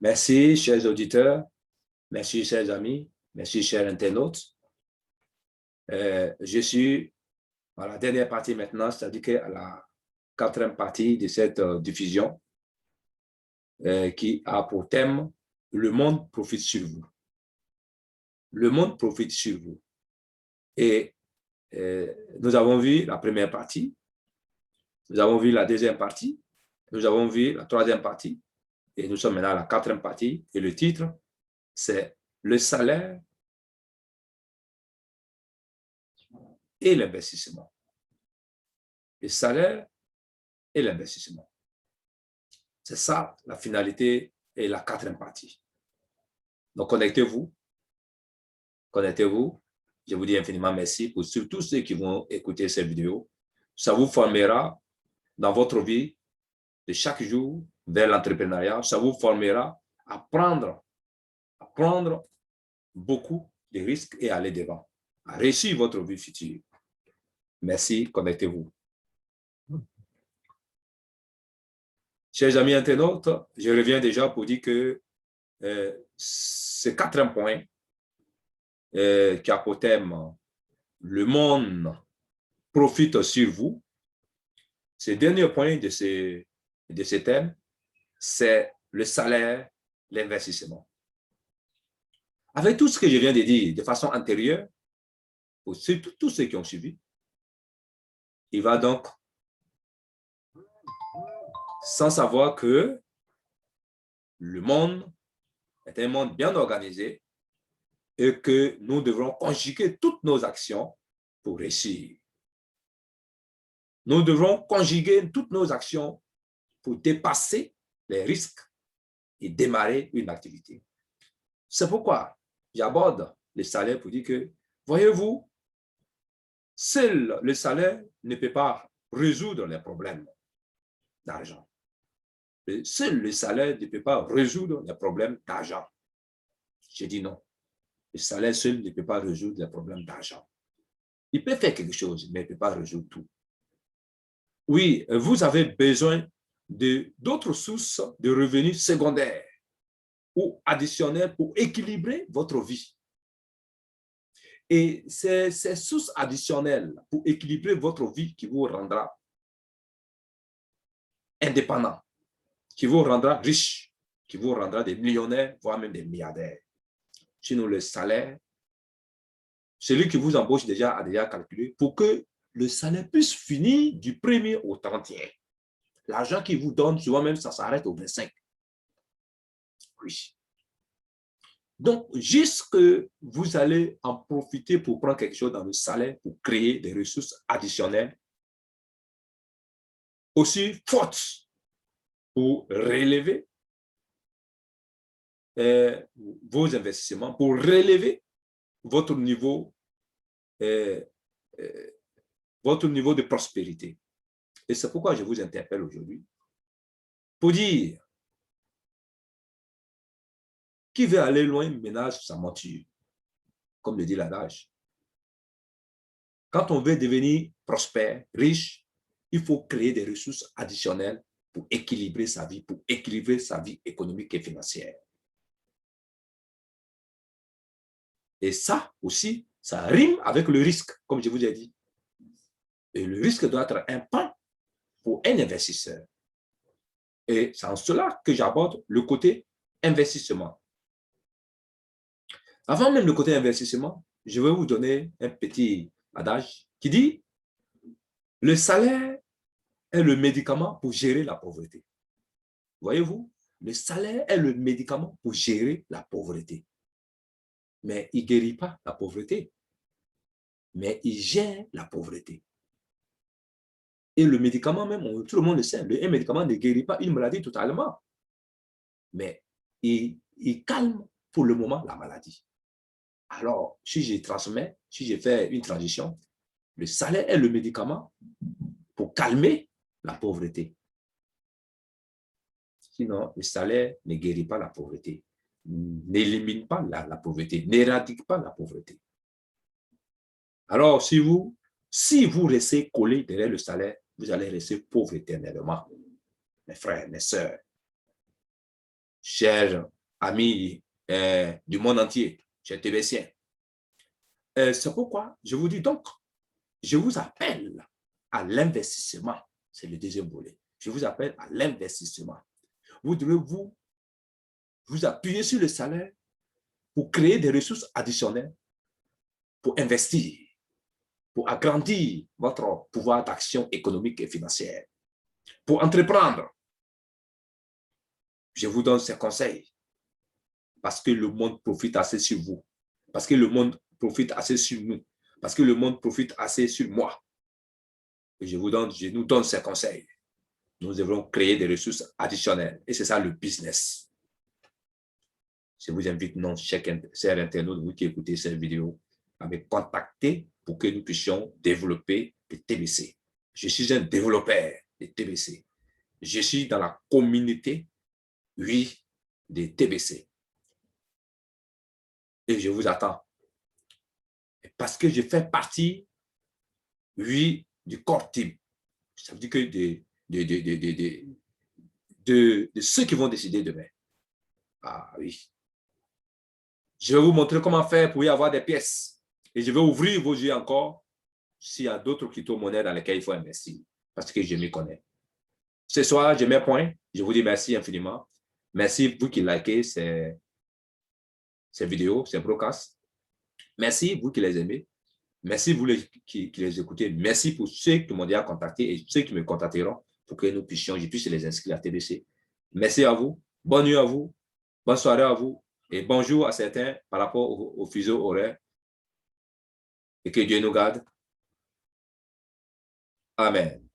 Merci, chers auditeurs. Merci, chers amis. Merci, chers internautes. Je suis à la dernière partie maintenant, c'est-à-dire à la quatrième partie de cette diffusion qui a pour thème « Le monde profite sur vous ». Le monde profite sur vous. Et nous avons vu la première partie, nous avons vu la deuxième partie, nous avons vu la troisième partie, et nous sommes maintenant à la quatrième partie. Et le titre, c'est « Le salaire et l'investissement ». Le salaire et l'investissement. C'est ça la finalité et la quatrième partie. Donc, connectez-vous. Connectez-vous. Je vous dis infiniment merci pour tous ceux qui vont écouter cette vidéo. Ça vous formera dans votre vie de chaque jour vers l'entrepreneuriat. Ça vous formera à prendre beaucoup de risques et aller devant, à réussir votre vie future. Merci, connectez-vous. Chers amis internautes, je reviens déjà pour dire que ce quatrième point qui a pour thème « Le monde profite sur vous », ce dernier point de ce thème, c'est le salaire, l'investissement. Avec tout ce que je viens de dire de façon antérieure, pour tous ceux qui ont suivi, il va donc sans savoir que le monde est un monde bien organisé et que nous devrons conjuguer toutes nos actions pour réussir. Nous devrons conjuguer toutes nos actions pour dépasser les risques et démarrer une activité. C'est pourquoi j'aborde le salaire pour dire que, voyez-vous, seul le salaire ne peut pas résoudre les problèmes d'argent. Seul le salaire ne peut pas résoudre les problèmes d'argent. J'ai dit non. Le salaire seul ne peut pas résoudre les problèmes d'argent. Il peut faire quelque chose, mais il ne peut pas résoudre tout. Oui, vous avez besoin d'autres sources de revenus secondaires ou additionnels pour équilibrer votre vie. Et c'est ces sources additionnelles pour équilibrer votre vie qui vous rendra indépendant, qui vous rendra riche, qui vous rendra des millionnaires, voire même des milliardaires. Sinon, le salaire, celui qui vous embauche a déjà calculé pour que le salaire puisse finir du 1er au 31. L'argent qu'il vous donne, souvent même, ça s'arrête au 25. Oui. Donc, jusque vous allez en profiter pour prendre quelque chose dans le salaire, pour créer des ressources additionnelles, aussi fortes pour relever vos investissements, pour relever votre niveau de prospérité. Et c'est pourquoi je vous interpelle aujourd'hui pour dire qui veut aller loin ménage sa monture, comme le dit l'adage. Quand on veut devenir prospère, riche, il faut créer des ressources additionnelles pour équilibrer sa vie économique et financière. Et ça aussi, ça rime avec le risque, comme je vous ai dit. Et le risque doit être un pan pour un investisseur. Et c'est en cela que j'aborde le côté investissement. Avant même le côté investissement, je vais vous donner un petit adage qui dit « Le salaire est le médicament pour gérer la pauvreté. » Voyez-vous, le salaire est le médicament pour gérer la pauvreté. Mais il ne guérit pas la pauvreté, mais il gère la pauvreté. Et le médicament même, tout le monde le sait, un médicament ne guérit pas une maladie totalement, mais il calme pour le moment la maladie. Alors, si je fais une transition, le salaire est le médicament pour calmer la pauvreté. Sinon, le salaire ne guérit pas la pauvreté, n'élimine pas la pauvreté, n'éradique pas la pauvreté. Alors, si vous restez collé derrière le salaire, vous allez rester pauvre éternellement. Mes frères, mes sœurs. chers amis du monde entier, chers TBCiens. C'est pourquoi je vous dis donc, je vous appelle à l'investissement. C'est le deuxième volet. Je vous appelle à l'investissement. Vous devez vous appuyer sur le salaire pour créer des ressources additionnelles, pour investir, pour agrandir votre pouvoir d'action économique et financière, pour entreprendre. Je vous donne ces conseils parce que le monde profite assez sur vous, parce que le monde profite assez sur nous, parce que le monde profite assez sur moi. Et je nous donne ces conseils. Nous devrons créer des ressources additionnelles et c'est ça le business. Je vous invite, non, chers internautes, vous qui écoutez cette vidéo, à me contacter pour que nous puissions développer les TBC. Je suis un développeur des TBC. Je suis dans la communauté, oui, des TBC. Et je vous attends. Parce que je fais partie, oui, du core team. Ça veut dire que de ceux qui vont décider demain. Ah oui. Je vais vous montrer comment faire pour y avoir des pièces. Et je vais ouvrir vos yeux encore s'il y a d'autres crypto-monnaies dans lesquelles il faut investir. Parce que je m'y connais. Ce soir, je mets point. Je vous dis merci infiniment. Merci vous qui likez ces vidéos, ces broadcasts. Merci vous qui les aimez. Merci vous qui les écoutez. Merci pour ceux qui m'ont déjà contacté et ceux qui me contacteront pour que nous puissions, je puisse les inscrire à TBC. Merci à vous. Bonne nuit à vous. Bonne soirée à vous. Et bonjour à certains par rapport au fuseau horaire. Et que Dieu nous garde. Amen.